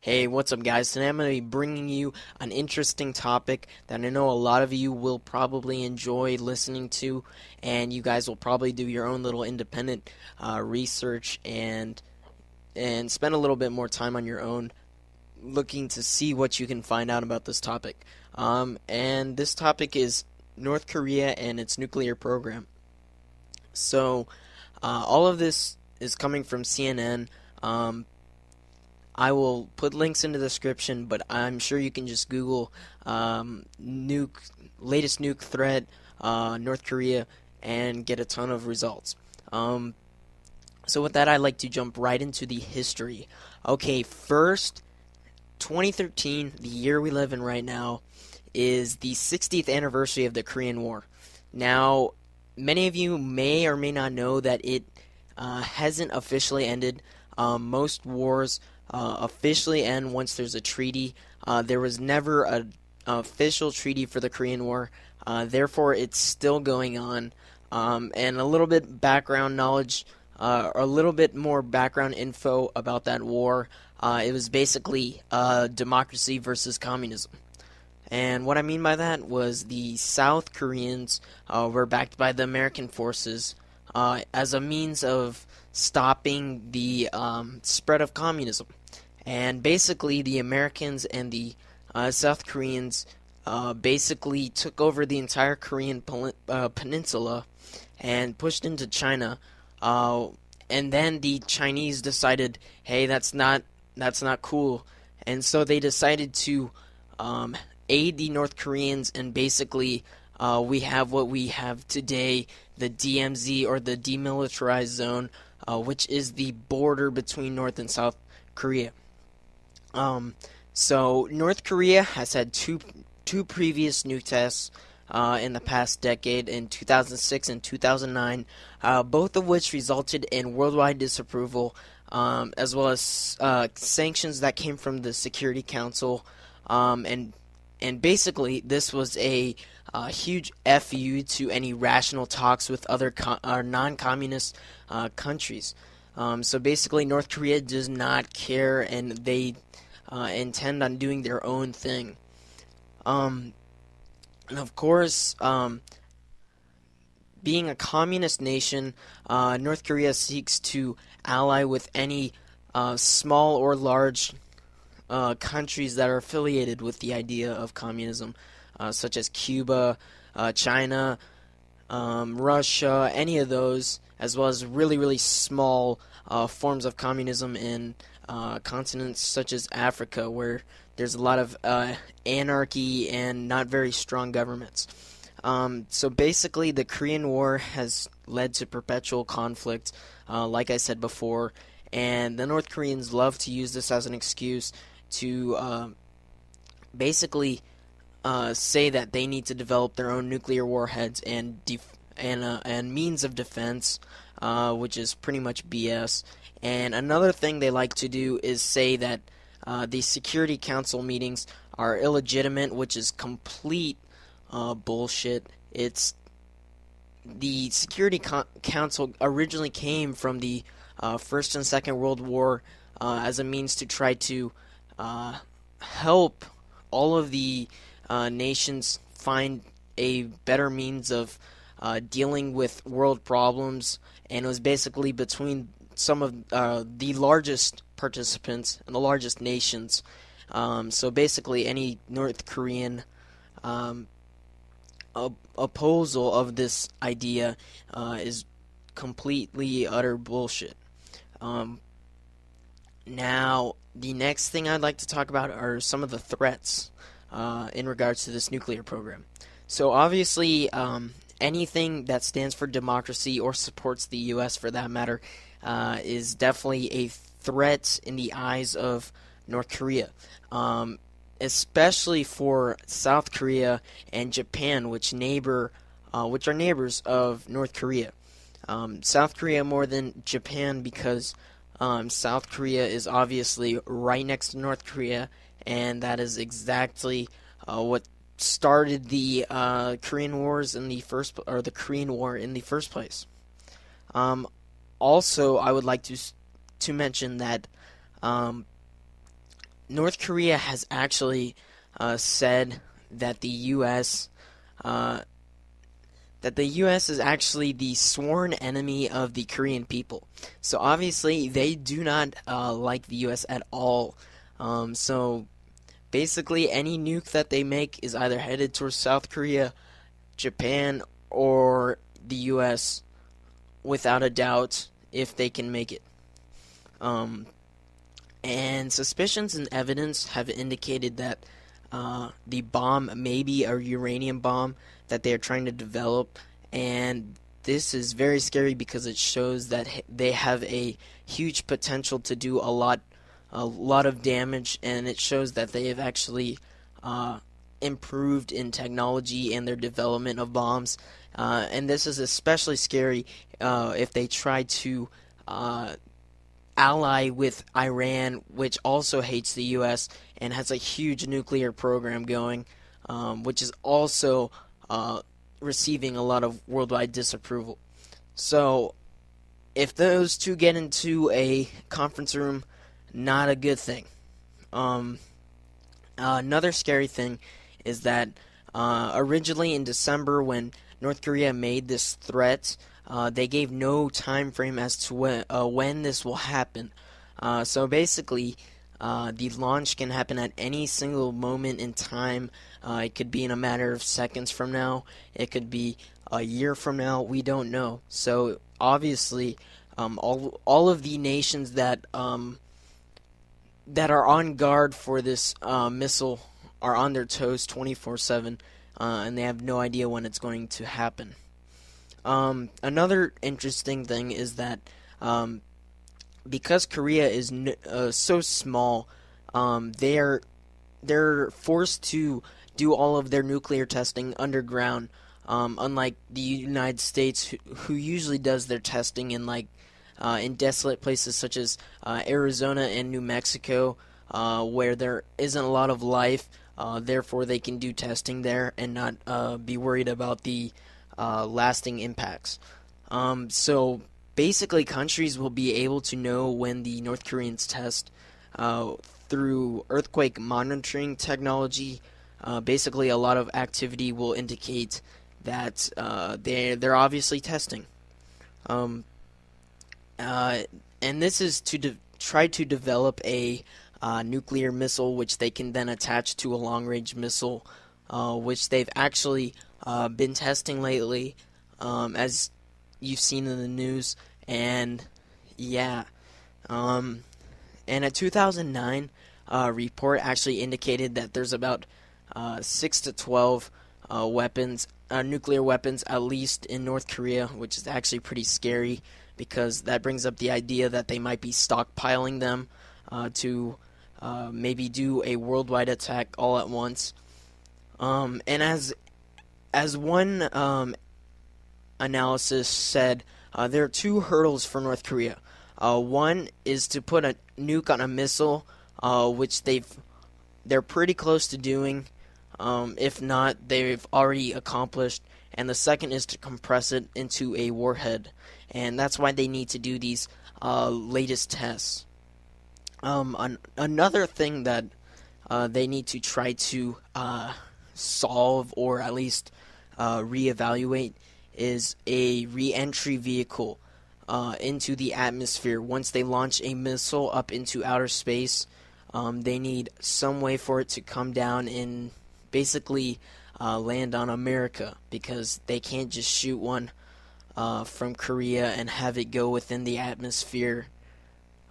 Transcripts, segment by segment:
Hey, what's up, guys? Today I'm going to be bringing you an interesting topic that I know a lot of you will probably enjoy listening to, and you guys will probably do your own little independent research and spend a little bit more time on your own looking to see what you can find out about this topic. And this topic is North Korea and its nuclear program. So, all of this is coming from CNN. I will put links in the description, but I'm sure you can just Google latest nuke threat, North Korea, and get a ton of results. Um, so with that, I'd like to jump right into the history. Okay, first, 2013, the year we live in right now, is the 60th anniversary of the Korean War. Now, many of you may or may not know that it hasn't officially ended. Most wars officially end once there's a treaty. There was never an official treaty for the Korean War, therefore it's still going on. And a little bit background knowledge, a little bit more background info about that war. It was basically democracy versus communism. And what I mean by that was the South Koreans were backed by the American forces as a means of stopping the spread of communism. And basically, the Americans and the South Koreans basically took over the entire Korean peninsula and pushed into China. And then the Chinese decided, hey, that's not cool, and so they decided to aid the North Koreans, and basically we have what we have today, the DMZ, or the Demilitarized Zone, which is the border between North and South Korea. So North Korea has had two previous nuke tests in the past decade, in 2006 and 2009, both of which resulted in worldwide disapproval, as well as sanctions that came from the Security Council, and basically this was a huge FU to any rational talks with other non-communist countries. So basically, North Korea does not care, and they intend on doing their own thing. And of course, being a communist nation, North Korea seeks to ally with any small or large countries that are affiliated with the idea of communism, such as Cuba, China, Russia, any of those, as well as really, really small forms of communism in continents such as Africa, where there's a lot of anarchy and not very strong governments. So basically, the Korean War has led to perpetual conflict, like I said before, and the North Koreans love to use this as an excuse to basically say that they need to develop their own nuclear warheads and means of defense, which is pretty much BS. And another thing they like to do is say that the Security Council meetings are illegitimate, which is complete bullshit. It's the Security Council originally came from the First and Second World War as a means to try to help all of the nations find a better means of dealing with world problems, and it was basically between some of the largest participants and the largest nations. So basically, any North Korean opposal of this idea is completely utter bullshit. Now, the next thing I'd like to talk about are some of the threats in regards to this nuclear program. So obviously, anything that stands for democracy or supports the U.S. for that matter is definitely a threat in the eyes of North Korea, especially for South Korea and Japan, which are neighbors of North Korea. South Korea more than Japan because South Korea is obviously right next to North Korea, and that is exactly what started the Korean Wars in the the Korean War in the first place. Also, I would like to mention that North Korea has actually said that uh, the U.S. is actually the sworn enemy of the Korean people. So obviously, they do not like the U.S. at all. So basically, any nuke that they make is either headed towards South Korea, Japan, or the U.S. without a doubt if they can make it. Um, and suspicions and evidence have indicated that the bomb may be a uranium bomb that they are trying to develop, and this is very scary because it shows that they have a huge potential to do a lot of damage, and it shows that they have actually improved in technology and their development of bombs. And this is especially scary if they try to ally with Iran, which also hates the U.S. and has a huge nuclear program going, which is also receiving a lot of worldwide disapproval. So, if those two get into a conference room, not a good thing. Another scary thing is that originally in December, when North Korea made this threat, they gave no time frame as to when this will happen. So basically, the launch can happen at any single moment in time. It could be in a matter of seconds from now. It could be a year from now. We don't know. So obviously, all of the nations that that are on guard for this missile are on their toes 24/7, and they have no idea when it's going to happen. Another interesting thing is that because Korea is so small, they're forced to do all of their nuclear testing underground. Unlike the United States, who usually does their testing in desolate places such as Arizona and New Mexico, where there isn't a lot of life. Therefore, they can do testing there and not be worried about the lasting impacts. So basically, countries will be able to know when the North Koreans test through earthquake monitoring technology. Basically, a lot of activity will indicate that they're obviously testing. Um, and this is to try to develop a nuclear missile, which they can then attach to a long-range missile, which they've actually been testing lately, as you've seen in the news. And yeah, and a 2009 report actually indicated that there's about 6 to 12 nuclear weapons, at least in North Korea, which is actually pretty scary because that brings up the idea that they might be stockpiling them to maybe do a worldwide attack all at once. And as one analysis said, there are two hurdles for North Korea. One is to put a nuke on a missile, which they're pretty close to doing. If not, they've already accomplished. And the second is to compress it into a warhead, and that's why they need to do these latest tests. Another thing that they need to try to solve, or at least reevaluate, is a re-entry vehicle into the atmosphere. Once they launch a missile up into outer space, they need some way for it to come down and basically land on America, because they can't just shoot one from Korea and have it go within the atmosphere,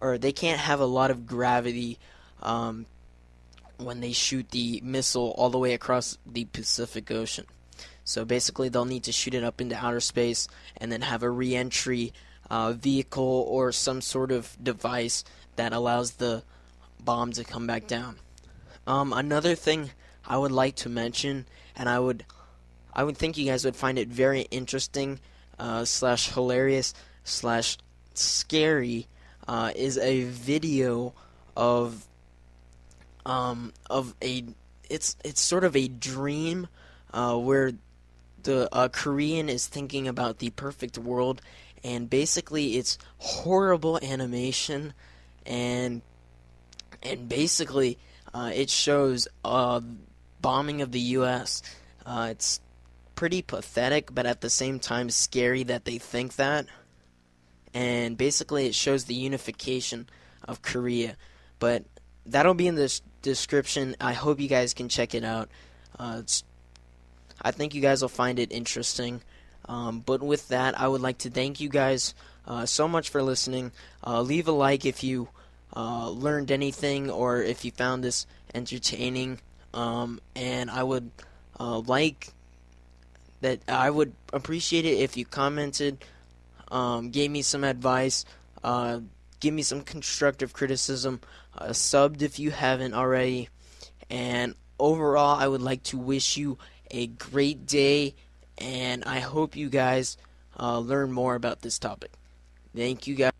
or they can't have a lot of gravity when they shoot the missile all the way across the Pacific Ocean. So basically, they'll need to shoot it up into outer space and then have a re-entry vehicle or some sort of device that allows the bomb to come back down. Another thing I would like to mention, and I would think you guys would find it very interesting, slash hilarious, slash scary, is a video of a it's sort of a dream where the Korean is thinking about the perfect world, and basically it's horrible animation, and and basically it shows bombing of the U.S. It's pretty pathetic, but at the same time scary that they think that. And basically it shows the unification of Korea. But that'll be in the description. I hope you guys can check it out. I think you guys will find it interesting. But with that, I would like to thank you guys so much for listening. Leave a like if you learned anything or if you found this entertaining. And I would I would appreciate it if you commented, gave me some advice, give me some constructive criticism, subbed if you haven't already, and overall I would like to wish you a great day, and I hope you guys learn more about this topic. Thank you guys.